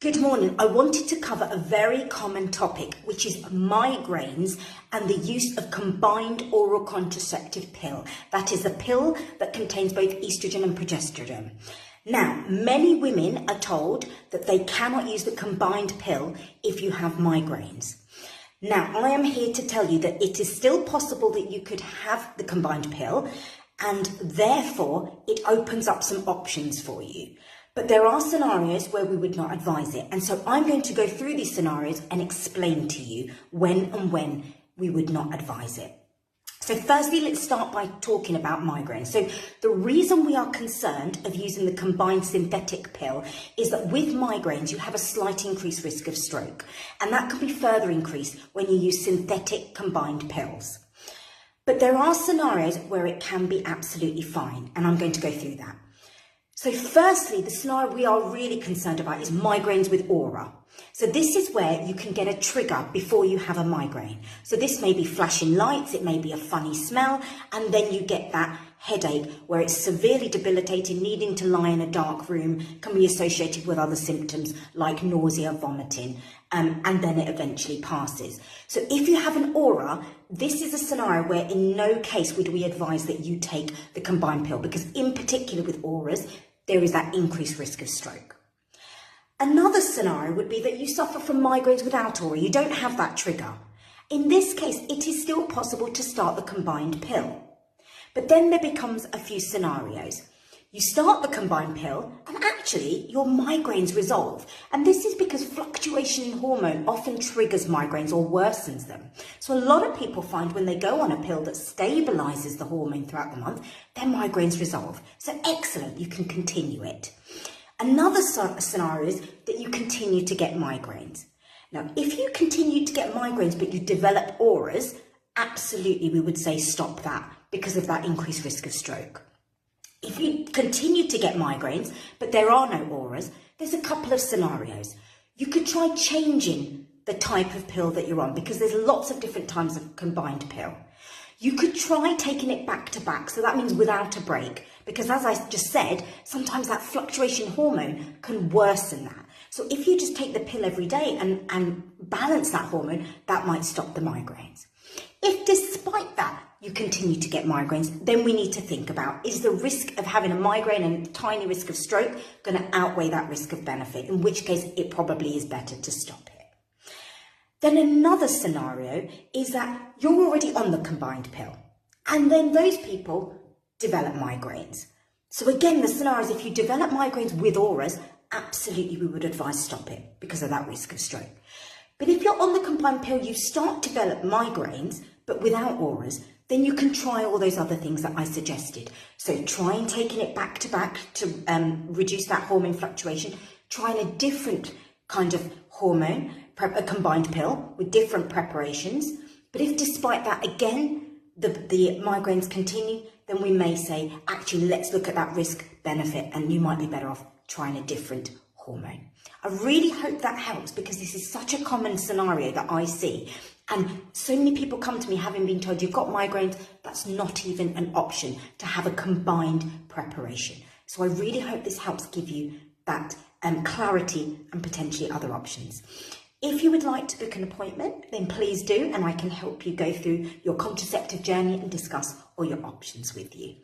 Good morning. I wanted to cover a very common topic, which is migraines and the use of combined oral contraceptive pill. That is a pill that contains both estrogen and progesterone. Now, many women are told that they cannot use the combined pill if you have migraines. Now, I am here to tell you that it is still possible that you could have the combined pill, and therefore it opens up some options for you. But there are scenarios where we would not advise it. And so I'm going to go through these scenarios and explain to you when we would not advise it. So firstly, let's start by talking about migraines. So the reason we are concerned of using the combined synthetic pill is that with migraines, you have a slight increased risk of stroke. And that can be further increased when you use synthetic combined pills. But there are scenarios where it can be absolutely fine. And I'm going to go through that. So firstly, the scenario we are really concerned about is migraines with aura. So this is where you can get a trigger before you have a migraine. So this may be flashing lights, it may be a funny smell, and then you get that headache where it's severely debilitating, needing to lie in a dark room, can be associated with other symptoms like nausea, vomiting, and then it eventually passes. So if you have an aura, this is a scenario where in no case would we advise that you take the combined pill, because in particular with auras, there is that increased risk of stroke. Another scenario would be that you suffer from migraines without aura, you don't have that trigger. In this case, it is still possible to start the combined pill. But then there becomes a few scenarios. You start the combined pill and actually your migraines resolve. And this is because fluctuation in hormone often triggers migraines or worsens them. So a lot of people find when they go on a pill that stabilizes the hormone throughout the month, their migraines resolve. So excellent, you can continue it. Another scenario is that you continue to get migraines. Now, if you continue to get migraines but you develop auras, absolutely we would say stop that because of that increased risk of stroke. If you continue to get migraines, but there are no auras, there's a couple of scenarios. You could try changing the type of pill that you're on because there's lots of different types of combined pill. You could try taking it back to back, so that means without a break, because as I just said, sometimes that fluctuation hormone can worsen that. So if you just take the pill every day and balance that hormone, that might stop the migraines. If despite that, you continue to get migraines, then we need to think about, is the risk of having a migraine and tiny risk of stroke going to outweigh that risk of benefit, in which case it probably is better to stop it. Then another scenario is that you're already on the combined pill and then those people develop migraines. So again, the scenario is if you develop migraines with auras, absolutely we would advise stop it because of that risk of stroke. But if you're on the combined pill, you start to develop migraines, but without auras, then you can try all those other things that I suggested. So trying taking it back to back to reduce that hormone fluctuation, trying a different kind of hormone, a combined pill with different preparations. But if despite that, again, the migraines continue, then we may say, actually, let's look at that risk benefit and you might be better off trying a different hormone. I really hope that helps because this is such a common scenario that I see. And so many people come to me having been told you've got migraines, that's not even an option to have a combined preparation. So I really hope this helps give you that clarity and potentially other options. If you would like to book an appointment, then please do, and I can help you go through your contraceptive journey and discuss all your options with you.